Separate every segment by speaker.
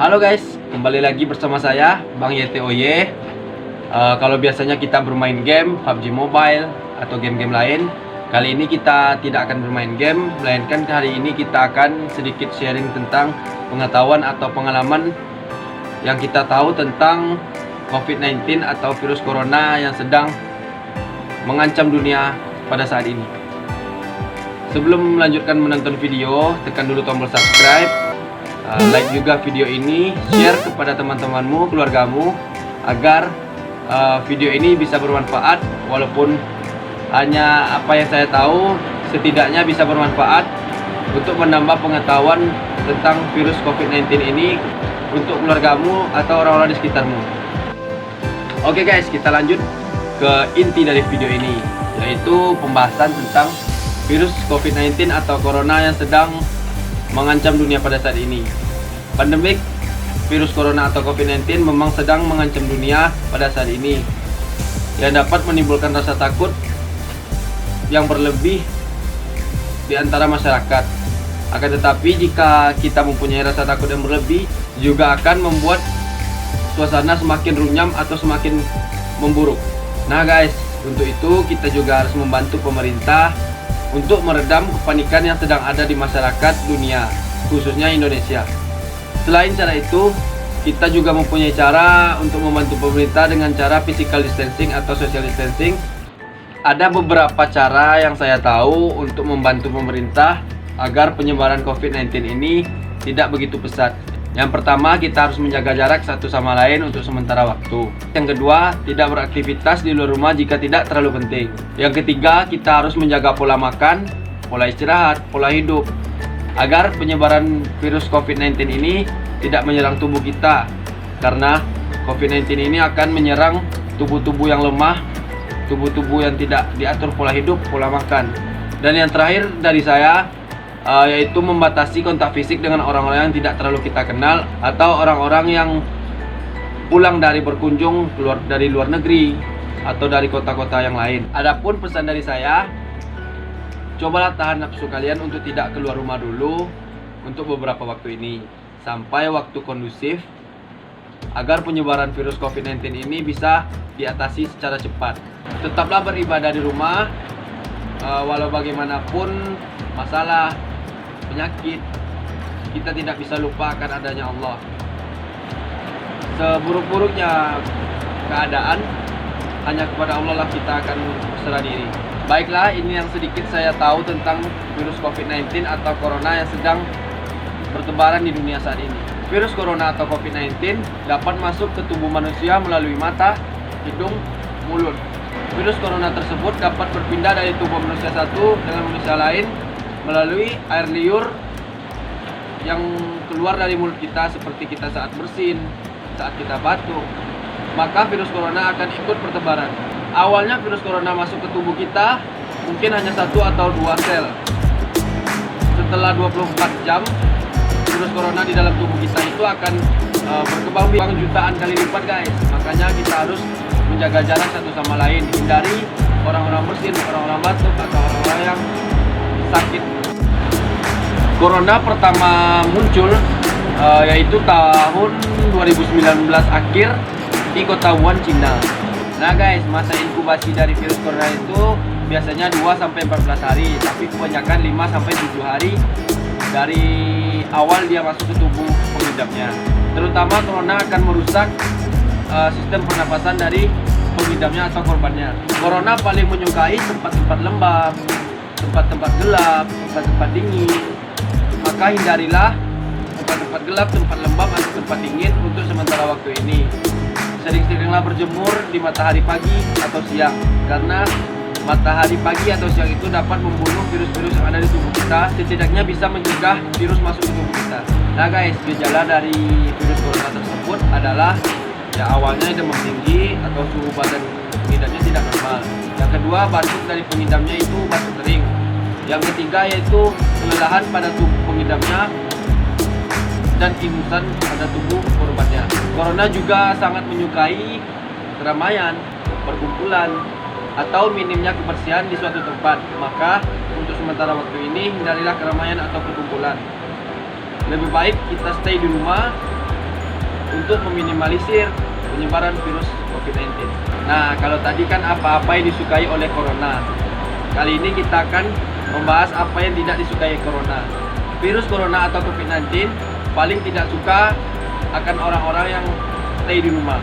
Speaker 1: Halo guys, kembali lagi bersama saya Bang YTOY. Kalau biasanya kita bermain game PUBG Mobile atau game-game lain, kali ini kita tidak akan bermain game, melainkan hari ini kita akan sedikit sharing tentang pengetahuan atau pengalaman yang kita tahu tentang COVID-19 atau virus corona yang sedang mengancam dunia pada saat ini. Sebelum melanjutkan menonton video, tekan dulu tombol subscribe, like juga video ini, share kepada teman-temanmu, keluargamu, agar video ini bisa bermanfaat. Walaupun hanya apa yang saya tahu, setidaknya bisa bermanfaat untuk menambah pengetahuan tentang virus COVID-19 ini untuk keluargamu atau orang-orang di sekitarmu. Oke guys, kita lanjut ke inti dari video ini, yaitu pembahasan tentang virus COVID-19 atau corona yang sedang mengancam dunia pada saat ini. Pandemik virus corona atau COVID-19 memang sedang mengancam dunia pada saat ini, yang dapat menimbulkan rasa takut yang berlebih di antara masyarakat. Akan tetapi jika kita mempunyai rasa takut yang berlebih, juga akan membuat suasana semakin runyam atau semakin memburuk. Nah guys, untuk itu kita juga harus membantu pemerintah untuk meredam kepanikan yang sedang ada di masyarakat dunia, khususnya Indonesia. Selain cara itu, kita juga mempunyai cara untuk membantu pemerintah dengan cara physical distancing atau social distancing. Ada beberapa cara yang saya tahu untuk membantu pemerintah agar penyebaran COVID-19 ini tidak begitu pesat. Yang pertama, kita harus menjaga jarak satu sama lain untuk sementara waktu. Yang kedua, tidak beraktivitas di luar rumah jika tidak terlalu penting. Yang ketiga, kita harus menjaga pola makan, pola istirahat, pola hidup, agar penyebaran virus COVID-19 ini tidak menyerang tubuh kita. Karena COVID-19 ini akan menyerang tubuh-tubuh yang lemah, tubuh-tubuh yang tidak diatur pola hidup, pola makan. Dan yang terakhir dari saya, yaitu membatasi kontak fisik dengan orang-orang yang tidak terlalu kita kenal atau orang-orang yang pulang dari berkunjung dari luar negeri atau dari kota-kota yang lain. Adapun pesan dari saya, cobalah tahan nafsu kalian untuk tidak keluar rumah dulu untuk beberapa waktu ini sampai waktu kondusif agar penyebaran virus COVID-19 ini bisa diatasi secara cepat. Tetaplah beribadah di rumah, walau bagaimanapun masalah penyakit, kita tidak bisa lupa akan adanya Allah. Seburuk-buruknya keadaan, hanya kepada Allah lah kita akan berserah diri. Baiklah, ini yang sedikit saya tahu tentang virus COVID-19 atau corona yang sedang bertebaran di dunia saat ini. Virus corona atau COVID-19 dapat masuk ke tubuh manusia melalui mata, hidung, mulut. Virus corona tersebut dapat berpindah dari tubuh manusia satu dengan manusia lain melalui air liur yang keluar dari mulut kita, seperti kita saat bersin, saat kita batuk. Maka virus corona akan ikut bertebaran. Awalnya virus corona masuk ke tubuh kita mungkin hanya 1 atau 2 sel. Setelah 24 jam, virus corona di dalam tubuh kita itu akan berkembang jutaan kali lipat guys. Makanya kita harus menjaga jarak satu sama lain, hindari orang-orang bersin, orang-orang batuk, atau orang-orang yang sakit. Corona pertama muncul yaitu tahun 2019 akhir di kota Wuhan, Cina. Nah guys, masa inkubasi dari virus corona itu biasanya 2-14 hari, tapi kebanyakan 5-7 hari dari awal dia masuk ke tubuh pengidapnya. Terutama corona akan merusak sistem pernapasan dari pengidapnya atau korbannya. Corona paling menyukai tempat-tempat lembab, tempat-tempat gelap, tempat-tempat dingin. Maka hindarilah tempat-tempat gelap, tempat lembab, atau tempat dingin untuk sementara waktu ini. Sering-seringlah berjemur di matahari pagi atau siang, karena matahari pagi atau siang itu dapat membunuh virus-virus yang ada di tubuh kita. Setidaknya bisa mencegah virus masuk ke tubuh kita. Nah guys, gejala dari virus corona tersebut adalah ya awalnya demam tinggi atau suhu badan pengidapnya tidak normal. Yang kedua, batuk dari pengidapnya itu batuk kering. Yang ketiga yaitu kelelahan pada tubuh pengidapnya dan ingusan pada tubuh korbannya. Corona juga sangat menyukai keramaian, perkumpulan, atau minimnya kebersihan di suatu tempat. Maka untuk sementara waktu ini hindarilah keramaian atau perkumpulan. Lebih baik kita stay di rumah untuk meminimalisir penyebaran virus COVID-19. Nah, kalau tadi kan apa-apa yang disukai oleh corona. Kali ini kita akan membahas apa yang tidak disukai corona. Virus corona atau COVID-19 paling tidak suka akan orang-orang yang stay di rumah.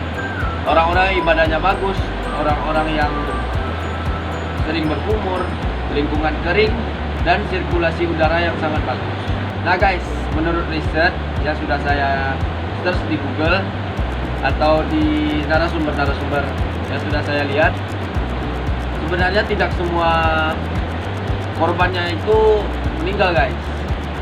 Speaker 1: Orang-orang yang ibadahnya bagus, orang-orang yang sering berkumur, lingkungan kering, dan sirkulasi udara yang sangat bagus. Nah guys, menurut riset yang sudah saya search di Google atau di narasumber-narasumber yang sudah saya lihat, sebenarnya tidak semua korbannya itu meninggal guys.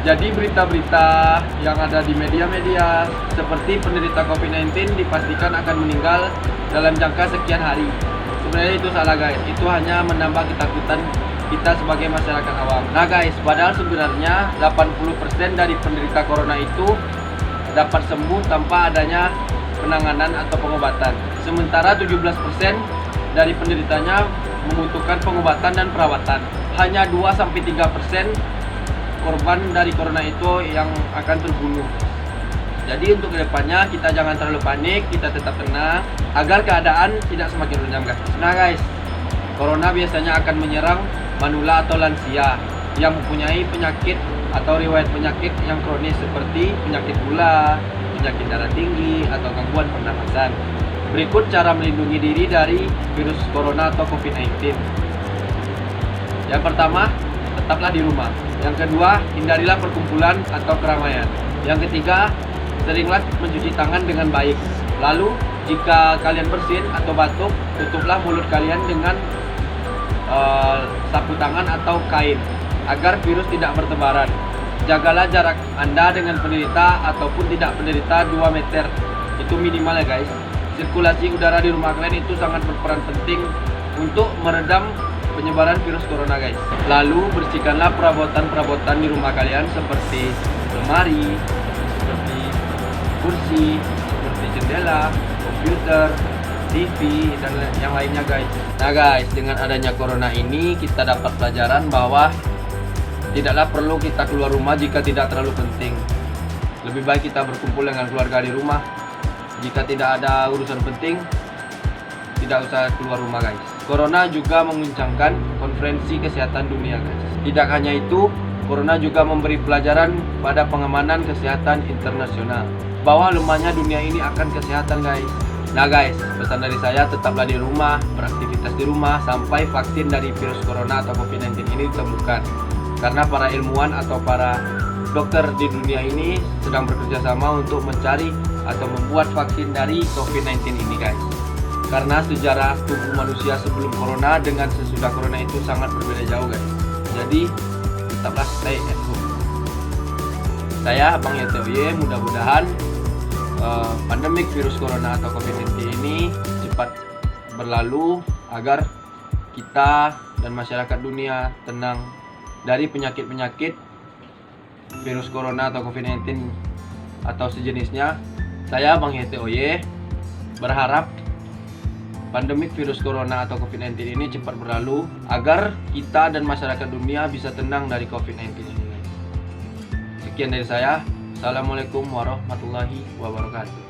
Speaker 1: Jadi berita-berita yang ada di media-media seperti penderita COVID-19 dipastikan akan meninggal dalam jangka sekian hari. Sebenarnya itu salah guys, itu hanya menambah ketakutan kita sebagai masyarakat awam. Nah guys, padahal sebenarnya 80% dari penderita corona itu dapat sembuh tanpa adanya penanganan atau pengobatan. Sementara 17% dari penderitanya membutuhkan pengobatan dan perawatan. Hanya 2-3% korban dari corona itu yang akan terbunuh. Jadi untuk kedepannya kita jangan terlalu panik, kita tetap tenang agar keadaan tidak semakin runyam guys. Nah guys, corona biasanya akan menyerang manula atau lansia yang mempunyai penyakit atau riwayat penyakit yang kronis seperti penyakit gula, penyakit darah tinggi, atau gangguan pernafasan. Berikut cara melindungi diri dari virus corona atau COVID-19. Yang pertama, tetaplah di rumah. Yang kedua, hindarilah perkumpulan atau keramaian. Yang ketiga, seringlah mencuci tangan dengan baik. Lalu, jika kalian bersin atau batuk, tutuplah mulut kalian dengan sapu tangan atau kain agar virus tidak bertebaran. Jagalah jarak Anda dengan penderita ataupun tidak penderita 2 meter. Itu minimal ya guys. Sirkulasi udara di rumah kalian itu sangat berperan penting untuk meredam penyebaran virus corona guys. Lalu bersihkanlah perabotan-perabotan di rumah kalian seperti lemari, seperti kursi, seperti jendela, komputer, TV, dan yang lainnya guys. Nah guys, dengan adanya corona ini kita dapat pelajaran bahwa tidaklah perlu kita keluar rumah jika tidak terlalu penting. Lebih baik kita berkumpul dengan keluarga di rumah. Jika tidak ada urusan penting, tidak usah keluar rumah guys. Corona juga menguncangkan konferensi kesehatan dunia guys. Tidak hanya itu, corona juga memberi pelajaran pada pengamanan kesehatan internasional bahwa lemahnya dunia ini akan kesehatan guys. Nah guys, pesan dari saya tetaplah di rumah, beraktivitas di rumah sampai vaksin dari virus corona atau COVID-19 ini ditemukan. Karena para ilmuwan atau para dokter di dunia ini sedang bekerja sama untuk mencari atau membuat vaksin dari COVID-19 ini guys. Karena sejarah tubuh manusia sebelum corona dengan sesudah corona itu sangat berbeda jauh guys. Jadi tetaplah stay at home. Saya Bang YTOY, mudah-mudahan pandemik virus corona atau COVID-19 ini cepat berlalu agar kita dan masyarakat dunia tenang dari penyakit-penyakit virus corona atau COVID-19 atau sejenisnya. Saya Bang YTOY berharap pandemik virus corona atau COVID-19 ini cepat berlalu agar kita dan masyarakat dunia bisa tenang dari COVID-19 ini. Sekian dari saya. Assalamualaikum warahmatullahi wabarakatuh.